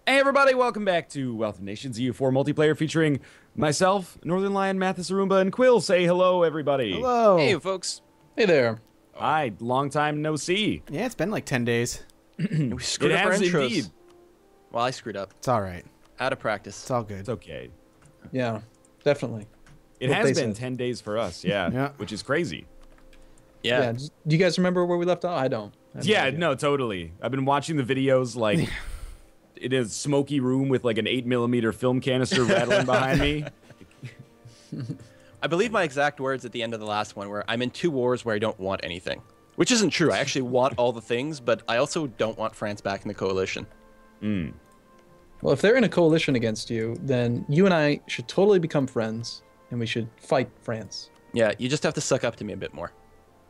Hey everybody, welcome back to Wealth of Nations EU4 multiplayer featuring myself, Northernlion, Mathis, Arumba, and Quill. Say hello, everybody. Hello. Hey, folks. Hey there. Hi, long time no see. Yeah, it's been like 10 days. We screwed It up our has intros. indeed. Well, I screwed up. It's all right. Out of practice. It's all good. It's okay. Yeah, definitely. It What has they been said. 10 days for us, yeah, Yeah. which is crazy. Yeah. Do you guys remember where we left off? I don't. I have no Yeah, idea. no, totally. I've been watching the videos like in a smoky room with like an 8mm film canister rattling behind me. I believe my exact words at the end of the last one were, I'm in two wars where I don't want anything. Which isn't true. I actually want all the things, but I also don't want France back in the coalition. Well, if they're in a coalition against you, then you and I should totally become friends, and we should fight France. Yeah, you just have to suck up to me a bit more.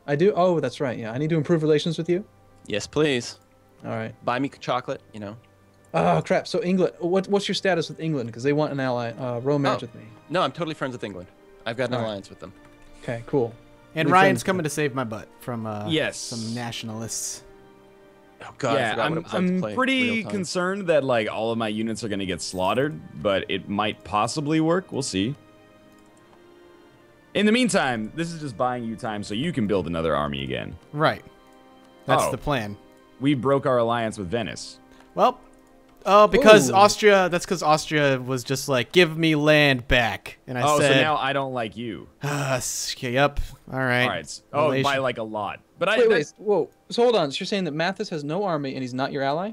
I do? Oh, that's right. Yeah, I need to improve relations with you. Yes, please. All right. Buy me chocolate, you know. Oh, crap. So England, what's your status with England? Because they want an ally, romance with me. No, I'm totally friends with England. I've got an All right. alliance with them. Okay, cool. And New Ryan's friends. coming to save my butt from Yes. some nationalists. Oh, God, I Yeah, forgot what it was like to I'm play pretty real time. concerned that like all of my units are going to get slaughtered, but it might possibly work. We'll see. In the meantime, this is just buying you time so you can build another army again. Right. That's Oh. the plan. We broke our alliance with Venice. Well, because Ooh. that's because Austria was just like, give me land back. And I Oh, said, so now I don't like you. okay, yep. All right. All right. Oh, Relation- by like a lot. But Wait, whoa. So hold on. So you're saying that Mathis has no army and he's not your ally?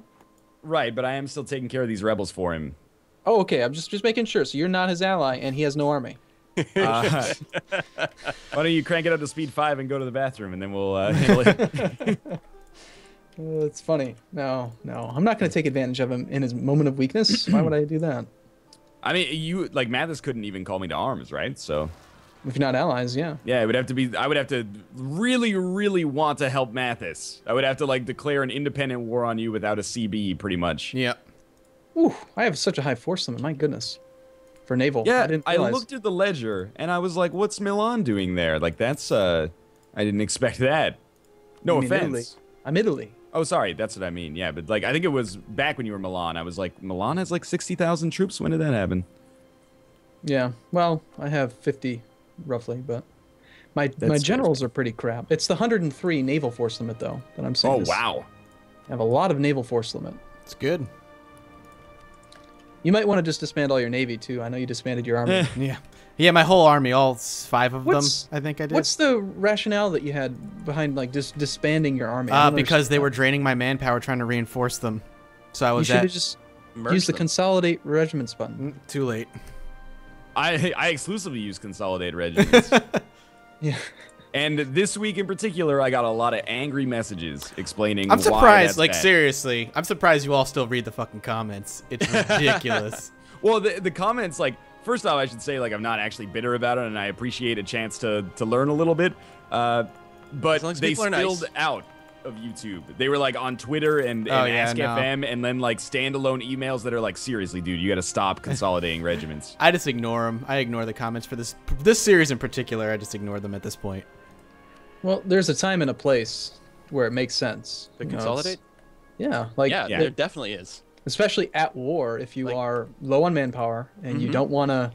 Right, but I am still taking care of these rebels for him. Oh, okay. I'm just making sure. So you're not his ally and he has no army. Why don't you crank it up to speed 5 and go to the bathroom, and then we'll handle it. It's funny. No. I'm not going to take advantage of him in his moment of weakness. Why would I do that? I mean, you like Mathis couldn't even call me to arms, right? So If you're not allies, yeah. yeah, it would have to be. I would have to really, really want to help Mathis. I would have to like declare an independent war on you without a CB, pretty much. Yep. Ooh, I have such a high force limit. My goodness. For naval. Yeah, didn't I realize. looked at the ledger and I was like, "What's Milan doing there?" Like that's I didn't expect that. No You mean offense. Italy. I'm Italy. Oh, sorry, that's what I mean. Yeah, but like I think it was back when you were Milan. I was like, Milan has like 60,000 troops. When did that happen? Yeah. Well, I have 50 roughly, but my That's generals are pretty crap. It's the 103 naval force limit though that I'm saying. Oh is- wow. I have a lot of naval force limit. It's good. You might want to just disband all your navy too. I know you disbanded your army. Eh. Yeah. Yeah, my whole army, all 5 of What's- them, I think I did. What's the rationale that you had behind like just disbanding your army? I don't Because they understand were that. draining my manpower trying to reinforce them. So I You was should at have just Merge used the them. consolidate regiments button. too late. I exclusively use consolidated regiments. Yeah. And this week in particular, I got a lot of angry messages explaining I'm why surprised, that's like bad. seriously. I'm surprised you all still read the fucking comments. It's ridiculous. Well, the comments, like, first off, I should say, like, I'm not actually bitter about it, and I appreciate a chance to learn a little bit. But As long as they people are nice. spilled out of YouTube. They were, like, on Twitter and Oh, yeah, Ask no. FM, and then, like, standalone emails that are like, seriously, dude, you got to stop consolidating regiments. I just ignore them. I ignore the comments for this series in particular. I just ignore them at this point. Well, there's a time and a place where it makes sense. To You know, it's- consolidate? Yeah, like Yeah, Yeah. there definitely is. especially at war, if you Like- are low on manpower and you don't want to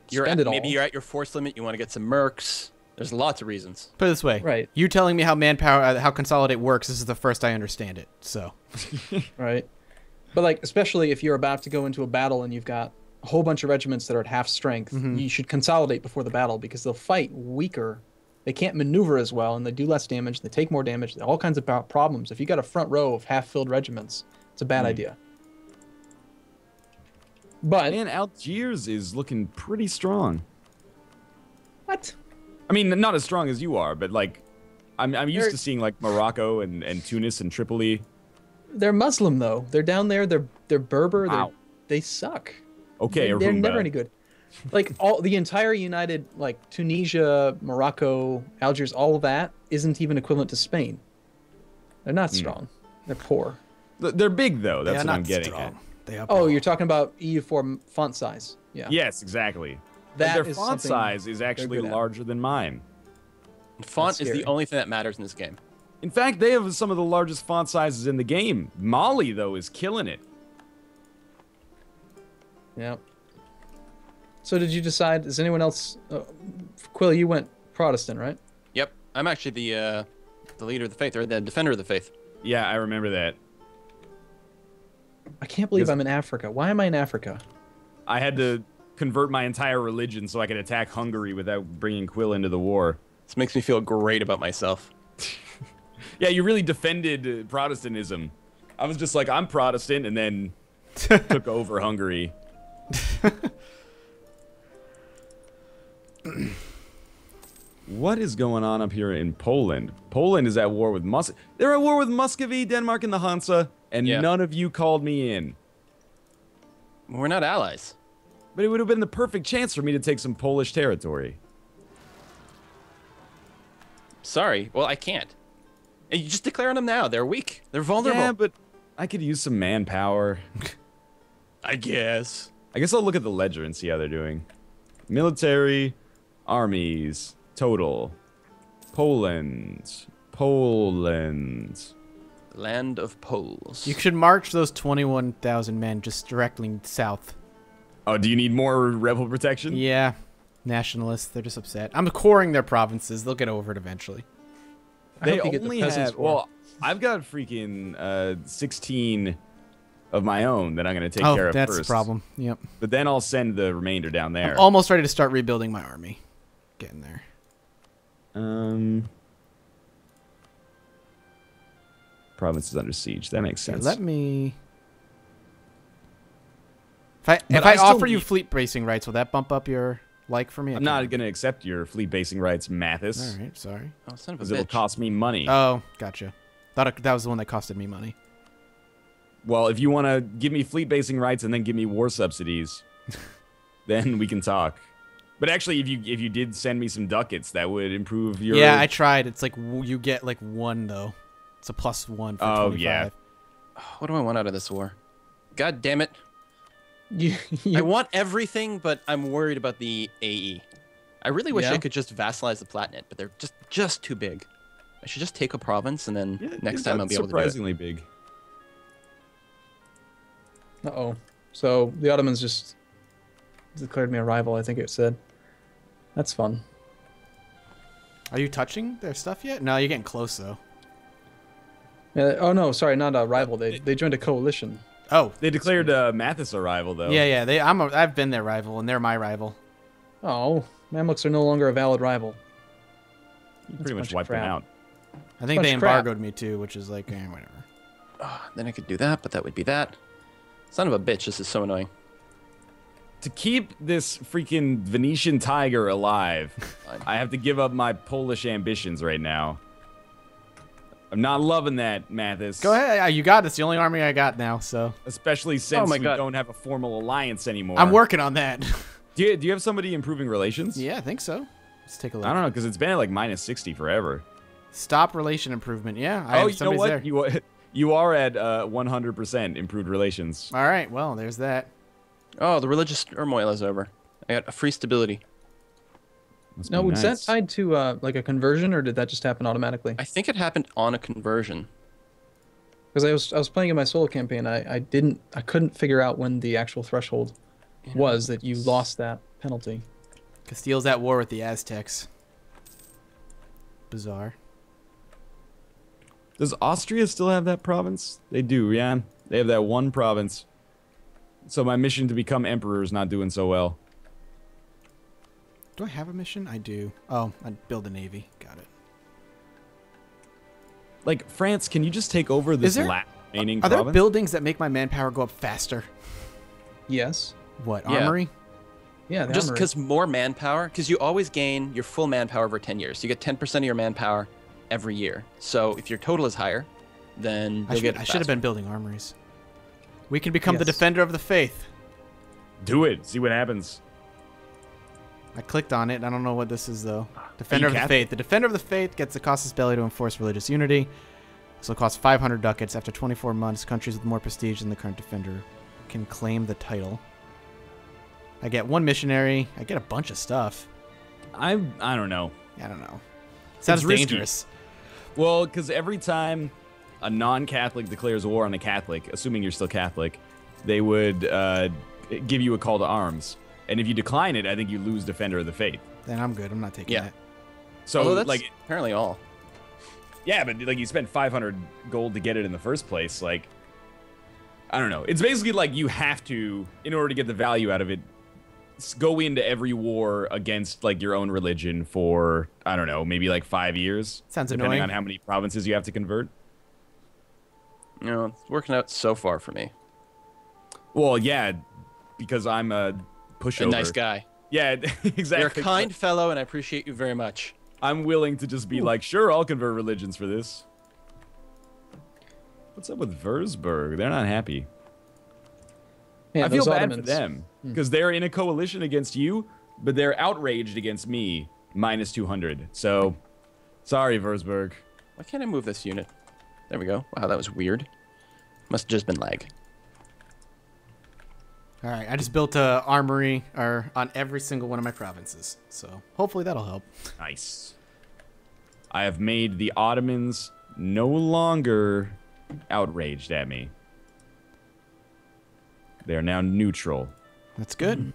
spend it all. Maybe you're at your force limit. You want to get some mercs. There's lots of reasons. Put it this way. Right. You telling me how manpower, how consolidate works, this is the first I understand it. So. Right. But like, especially if you're about to go into a battle and you've got a whole bunch of regiments that are at half strength, you should consolidate before the battle because they'll fight weaker. They can't maneuver as well and they do less damage. They take more damage. All kinds of problems. If you got a front row of half-filled regiments, it's a bad idea. But Man, Algiers is looking pretty strong. what? I mean, not as strong as you are, but, like, I'm used They're- to seeing, like, Morocco and Tunis and Tripoli. They're Muslim though. They're down there. They're Berber. Wow. They suck. Okay, They're Arumba. never any good. Like the entire United, like Tunisia, Morocco, Algiers, all of that isn't even equivalent to Spain. They're not strong. They're poor. They're big, though. That's yeah, what not I'm getting strong. at. They up Oh, all. you're talking about EU4 font size. Yeah. Yes, exactly. That Their is font something size is they're actually good at. larger than mine. Font is scary. the only thing that matters in this game. In fact, they have some of the largest font sizes in the game. Mali, though, is killing it. Yeah. So did you decide? Is anyone else? Quill, you went Protestant, right? Yep. I'm actually the leader of the faith, or the defender of the faith. Yeah, I remember that. I can't believe Yes. I'm in Africa. Why am I in Africa? I had to convert my entire religion so I could attack Hungary without bringing Quill into the war. This makes me feel great about myself. Yeah, you really defended Protestantism. I was just like, I'm Protestant, and then took over Hungary. What is going on up here in Poland? Poland is at war with They're at war with Muscovy, Denmark, and the Hansa, and Yeah. none of you called me in. We're not allies. But it would have been the perfect chance for me to take some Polish territory. Sorry. Well, I can't. And you just declare on them now. They're weak. They're vulnerable. Yeah, but I could use some manpower. I guess. I guess I'll look at the ledger and see how they're doing. Military, armies, total. Poland. Land of Poles. You should march those 21,000 men just directly south. Oh, do you need more rebel protection? Yeah, nationalists. They're just upset. I'm coring their provinces. They'll get over it eventually. They hope you get the only peasants' have. war. Well, I've got freaking 16 of my own that I'm gonna take Oh, care of that's first. the problem. Yep. But then I'll send the remainder down there. I'm almost ready to start rebuilding my army. Getting there. Province is under siege. That makes Here, sense. let me. If But I I still offer you need- fleet bracing rights, will that bump up your like for me? I I'm can't not remember. gonna accept your fleet basing rights, Mathis, All right, sorry. Oh, son of a because it'll bitch. cost me money. Oh, gotcha. That was the one that costed me money. Well, if you want to give me fleet basing rights and then give me war subsidies, then we can talk. But actually, if you did send me some ducats, that would improve your. Yeah, I tried. It's like you get like 1 though. It's a +1 for Oh, 25. yeah. What do I want out of this war? God damn it. You, I want everything, but I'm worried about the AE. I really wish Yeah? I could just vassalize the Palatinate, but they're just too big. I should just take a province, and then Yeah, next it's time not I'll be able to do it. surprisingly big. Uh-oh. So the Ottomans just declared me a rival, I think it said. That's fun. Are you touching their stuff yet? No, you're getting close though. Oh no, sorry, not a rival. They joined a coalition. Oh, They declared Mathis a rival, though. yeah. I've been their rival, and they're my rival. Oh, Mamluks are no longer a valid rival. You That's pretty a much bunch of wiped them crap. out. I think Bunch they of crap. embargoed me too, which is like whatever. Then I could do that, but that would be that. Son of a bitch, this is so annoying. To keep this freaking Venetian tiger alive, I have to give up my Polish ambitions right now. I'm not loving that, Mathis. Go ahead. You got it. It's the only army I got now, so Especially since my we God. don't have a formal alliance anymore. I'm working on that. Do you have somebody improving relations? Yeah, I think so. Let's take a look. I don't know, because it's been at like -60 forever. Stop relation improvement. Yeah, I Oh, have you know somebody's what? there. You are at 100% improved relations. All right, well, there's that. Oh, the religious turmoil is over. I got a free stability. Must Now, be was nice. that tied to like a conversion, or did that just happen automatically? I think it happened on a conversion. Because I was playing in my solo campaign, I couldn't figure out when the actual threshold was that you lost that penalty. Castile's at war with the Aztecs. Bizarre. Does Austria still have that province? They do, yeah. They have that one province. So my mission to become emperor is not doing so well. Do I have a mission? I do. Oh, I'd build a navy. Got it. Like, France, can you just take over this there- last remaining Are there province? buildings that make my manpower go up faster? Yes. What, Yeah. armory? Yeah, the Just armory. because more manpower, because you always gain your full manpower over 10 years. You get 10% of your manpower every year. So if your total is higher, then I you'll should get it have faster. been building armories. We can become the Yes. defender of the faith. Do it. See what happens. I clicked on it. I don't know what this is, though. Defender of the Catholic? faith. The defender of the faith gets the casus belli to enforce religious unity. So it costs 500 ducats. After 24 months, countries with more prestige than the current defender can claim the title. I get 1 missionary. I get a bunch of stuff. I don't know. I don't know. Sounds risky. dangerous. Well, because every time a non-Catholic declares war on a Catholic, assuming you're still Catholic, they would give you a call to arms. And if you decline it, I think you lose Defender of the Faith. Then I'm good. I'm not taking that. So although that's like apparently all. Yeah, but like you spent 500 gold to get it in the first place. Like, I don't know. It's basically like you have to, in order to get the value out of it, go into every war against like your own religion for, I don't know, maybe like 5 years. Sounds depending annoying. on how many provinces you have to convert. You know, it's working out so far for me. Well, yeah, because I'm a pushover. A nice guy. Yeah, exactly. You're a kind fellow, and I appreciate you very much. I'm willing to just be like, sure, I'll convert religions for this. What's up with Würzburg? They're not happy. Yeah, I feel those bad Ottomans. for them because they're in a coalition against you, but they're outraged against me, minus 200. So, sorry, Würzburg. Why can't I move this unit? There we go. Wow, that was weird. Must have just been lag. All right, I just built a armory on every single one of my provinces, so hopefully that'll help. Nice. I have made the Ottomans no longer outraged at me. They are now neutral. That's good.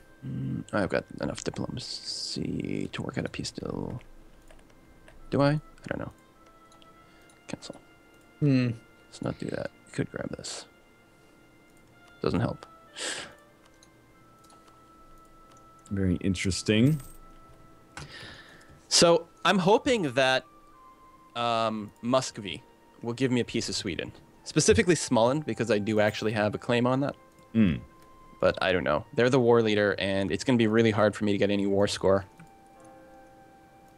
I've got enough diplomacy to work out a peace deal. Do I? I don't know. Cancel. Let's not do that. Could grab this. Doesn't help. Very interesting. So I'm hoping that Muscovy will give me a piece of Sweden, specifically Småland, because I do actually have a claim on that. But I don't know. They're the war leader, and it's going to be really hard for me to get any war score.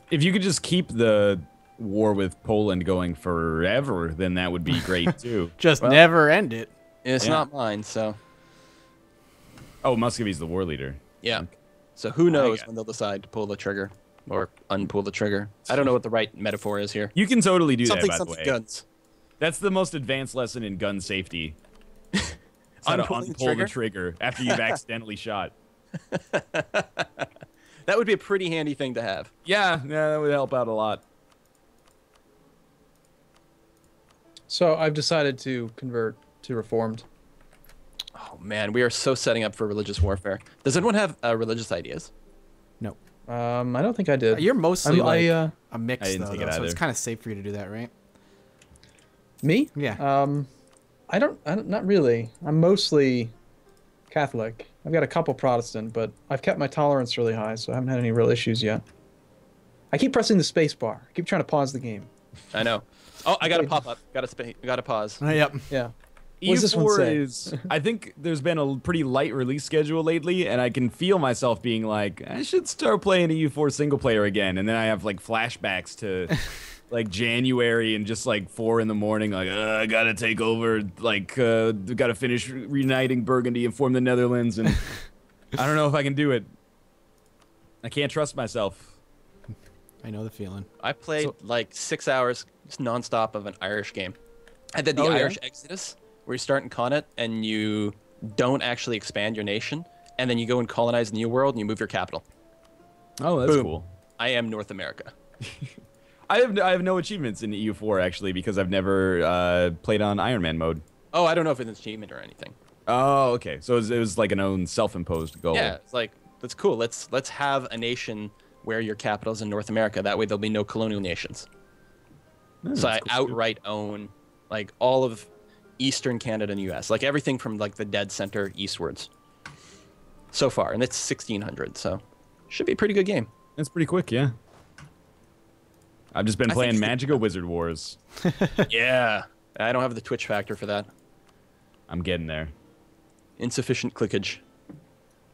If you could just keep the war with Poland going forever, then that would be great too. Just never end it. It's not mine, so Oh, Muscovy's the war leader. yeah. So who knows when they'll decide to pull the trigger or unpull the trigger. I don't know what the right metaphor is here. You can totally do that, by the Something way. guns. That's the most advanced lesson in gun safety. It's how to Unpulling unpull the trigger after you've accidentally shot. That would be a pretty handy thing to have. Yeah, that would help out a lot. So I've decided to convert to Reformed. Oh man, we are so setting up for religious warfare. Does anyone have religious ideas? No. I don't think I did. You're mostly I'm- a mix, I didn't though, take it so it's either. kind of safe for you to do that, right? Me? Yeah. I don't, not really. I'm mostly Catholic. I've got a couple Protestant, but I've kept my tolerance really high, so I haven't had any real issues yet. I keep pressing the space bar. I keep trying to pause the game. I know. Oh, I got to pop up. Got to pause. Yep. Yeah. What does this one EU4 say? is, I think there's been a pretty light release schedule lately, and I can feel myself being like, I should start playing EU4 single player again. And then I have like flashbacks to like January and just like 4 in the morning, like, I gotta take over, like, gotta finish reuniting Burgundy and form the Netherlands. And I don't know if I can do it. I can't trust myself. I know the feeling. I played like 6 hours just nonstop of an Irish game. I did the Oh, yeah? Irish Exodus, where you start in Connaught and you don't actually expand your nation, and then you go and colonize the New World and you move your capital. Oh, that's Boom. cool. I am North America. I have no achievements in EU4 actually because I've never played on Iron Man mode. Oh, I don't know if it's an achievement or anything. Oh, okay. So it was like an own self-imposed goal. Yeah, it's like, that's cool. Let's have a nation where your capital's in North America. That way there'll be no colonial nations. So I outright own like all of Eastern Canada and US, like everything from like the dead center eastwards. So far, and it's 1600, so should be a pretty good game. It's pretty quick, yeah. I've just been I playing think- Magical Wizard Wars. Yeah, I don't have the Twitch factor for that. I'm getting there. Insufficient clickage.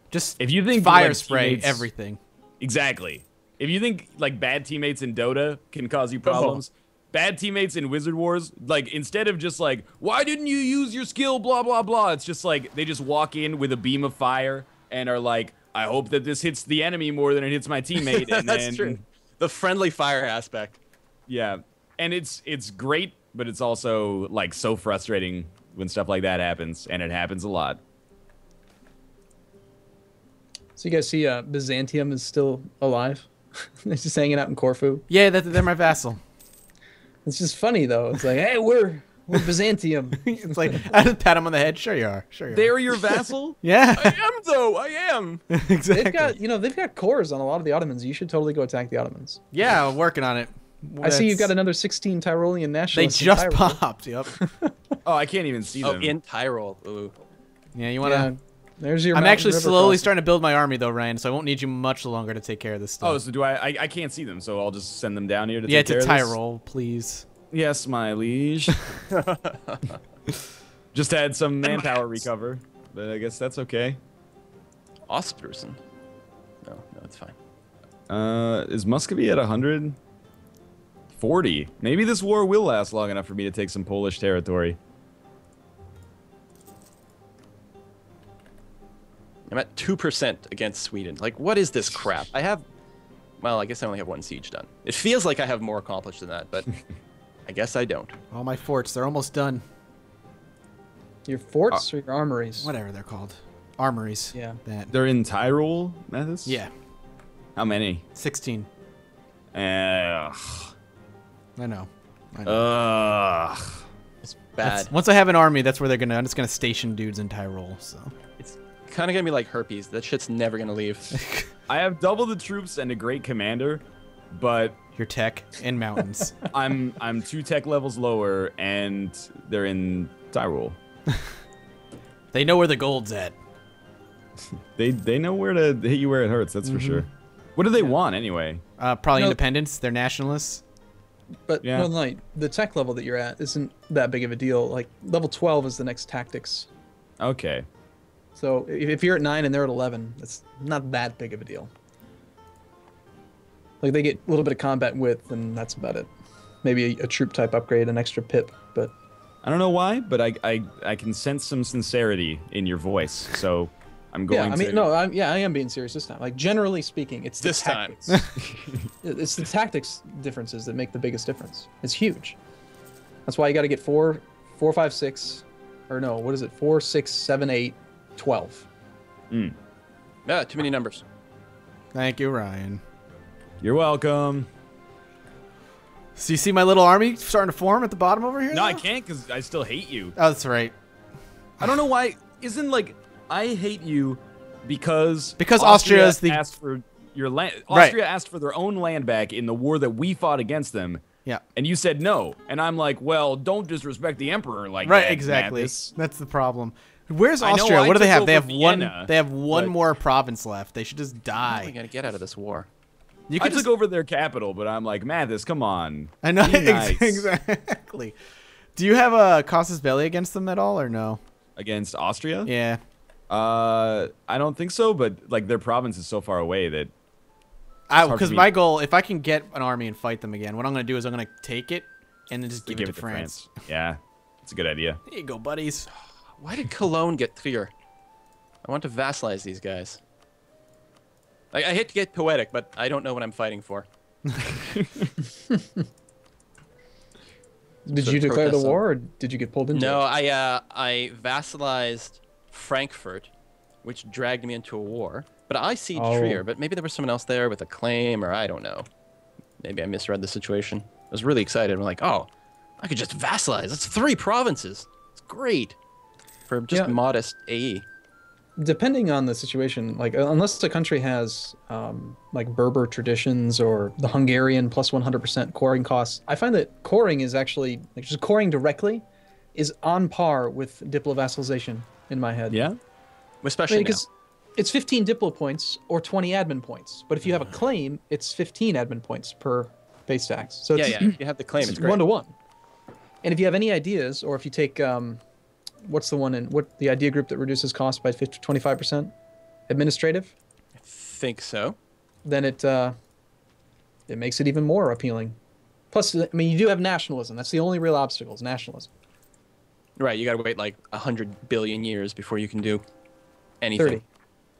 Just If you think fire like, spray teammates- everything. Exactly. If you think like bad teammates in Dota can cause you problems, bad teammates in Wizard Wars, like instead of just like, why didn't you use your skill, blah, blah, blah, it's just like they just walk in with a beam of fire and are like, I hope that this hits the enemy more than it hits my teammate. And That's then, true. The friendly fire aspect. Yeah. And it's great, but it's also like so frustrating when stuff like that happens, and it happens a lot. So you guys see Byzantium is still alive? It's just hanging out in Corfu. Yeah, they're my vassal. It's just funny though. It's like, hey, we're We're Byzantium. It's like, I just pat him on the head. Sure you are. Sure you are. They're your vassal? Yeah. I am though. I am. Exactly. They've got cores on a lot of the Ottomans. You should totally go attack the Ottomans. Yeah, I'm working on it. I see you've got another 16 Tyrolean They nationalists. just in Tyrol. popped. Yep. Oh, I can't even see Oh, them. in Tyrol. Ooh. Yeah, you want to... Yeah, there's your. I'm mountain actually river slowly crossing. starting to build my army, though, Ryan, so I won't need you much longer to take care of this stuff. Oh, so do I can't see them, so I'll just send them down here to yeah, take care to of this? Tyrol, please. Yes, my liege. Just had some manpower recover, but I guess that's okay. Ostpreußen. No, it's fine. Is Muscovy at 140? Maybe this war will last long enough for me to take some Polish territory. I'm at 2% against Sweden. Like, what is this crap? I have... Well, I guess I only have 1 siege done. It feels like I have more accomplished than that, but I guess I don't. All my forts, they're almost done. Your forts or your armories? Whatever they're called. Armories. Yeah. That. They're in Tyrol, Mathis? Yeah. How many? 16. Ugh. I know. Ugh. It's bad. Once I have an army, that's where I'm just gonna station dudes in Tyrol, so. It's kind of going to be like herpes. That shit's never going to leave. I have double the troops and a great commander, but Your tech and mountains. I'm 2 tech levels lower, and they're in Tyrol. They know where the gold's at. They know where to hit you where it hurts. That's for sure. What do they want anyway? Probably No. independence. They're nationalists. But Yeah. no, like the tech level that you're at isn't that big of a deal. Like level 12 is the next tactics. Okay. So if you're at 9 and they're at 11, it's not that big of a deal. Like they get a little bit of combat width, and that's about it. Maybe a troop type upgrade, an extra pip, but I don't know why, but I can sense some sincerity in your voice, so I'm going yeah, I mean, to... no, I am being serious this time. Like generally speaking, it's the This time. tactics. It's the tactics differences that make the biggest difference. It's huge. That's why you got to get 4, 5, 6, or no, what is it? 4, 6, 7, 8, 12. Yeah, too many numbers. Thank you, Ryan. You're welcome. So you see my little army starting to form at the bottom over here? No, I though? can't because I still hate you. Oh, that's right. I don't know why. Isn't like I hate you because Austria is the- asked for your land. Right. Austria asked for their own land back in the war that we fought against them. Yeah. And you said no. And I'm like, well, don't disrespect the emperor like Right, that. exactly. Mathis. That's the problem. Where's I know Austria? I What do they took have? They over have one. Vienna, They have one but- more province left. They should just We die. got to get out of this war. You I could took just. over their capital, but I'm like, Mathis, come on. I know Be nice. exactly. Do you have a casus belli against them at all, or no? Against Austria? Yeah. I don't think so, but like their province is so far away that hard Because for me- my goal, if I can get an army and fight them again, what I'm going to do is I'm going to take it and then just to give it to France. Yeah, it's a good idea. Here you go, buddies. Why did Cologne get clear? I want to vassalize these guys. I hate to get poetic, but I don't know what I'm fighting for. Did So you declare the protest on- war, or did you get pulled into No, it? I vassalized Frankfurt, which dragged me into a war. But I sieged Oh. Trier, but maybe there was someone else there with a claim, or I don't know. Maybe I misread the situation. I was really excited. I'm like, oh, I could just vassalize. That's 3 provinces. It's great. For just Yeah. modest AE. Depending on the situation, like unless the country has like Berber traditions or the Hungarian plus 100% coring costs, I find that coring is actually like just coring directly is on par with diplo vassalization in my head. Yeah. Especially now. because it's 15 diplo points or 20 admin points, but if you have a claim, it's 15 admin points per base tax. So Yeah, it's, yeah. If you have the claim, it's great. 1-to-1. And if you have any ideas, or if you take what's the one in what the idea group that reduces cost by 25%, administrative, I think so. then it makes it even more appealing. Plus, I mean, you do have nationalism. That's the only real obstacle is nationalism. Right, you gotta wait like 100 billion years before you can do anything.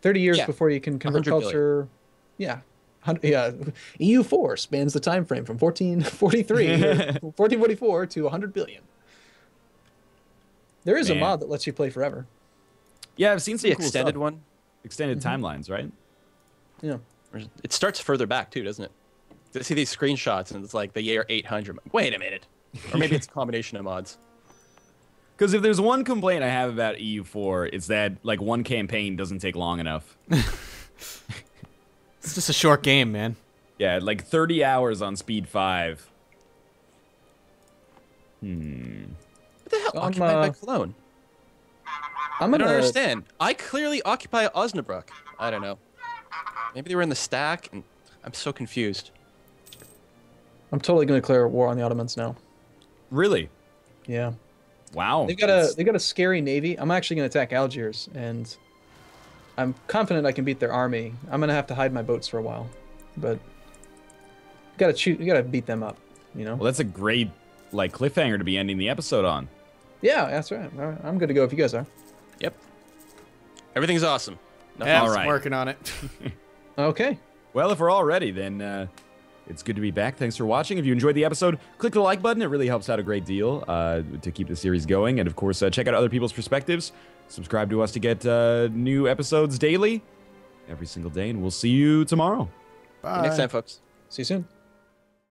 30 years Yeah, before you can convert 100 billion. culture. Yeah. Yeah, EU4 spans the time frame from 1443, 1444 to 100 billion. There is a Man. mod that lets you play forever. Yeah, I've seen It's some the cool extended stuff. one. Extended timelines, right? Yeah. It starts further back too, doesn't it? I see these screenshots and it's like the year 800. Wait a minute. Or maybe it's a combination of mods. Because if there's one complaint I have about EU4, it's that like one campaign doesn't take long enough. It's just a short game, man. Yeah, like 30 hours on speed 5. What the hell? Occupied by Cologne. I don't understand. I clearly occupy Osnabrück. I don't know. Maybe they were in the stack, and I'm so confused. I'm totally going to declare war on the Ottomans now. Really? Yeah. Wow. They got a scary navy. I'm actually going to attack Algiers, and I'm confident I can beat their army. I'm going to have to hide my boats for a while, but you got to beat them up, you know? Well, that's a great like cliffhanger to be ending the episode on. Yeah, that's right. All right. I'm good to go if you guys are. Yep. Everything's awesome. Yeah, all I'm right. working on it. Okay. Well, if we're all ready, then it's good to be back. Thanks for watching. If you enjoyed the episode, click the like button. It really helps out a great deal to keep the series going. And of course, check out other people's perspectives. Subscribe to us to get new episodes daily, every single day. And we'll see you tomorrow. Bye. See you next time, folks. See you soon.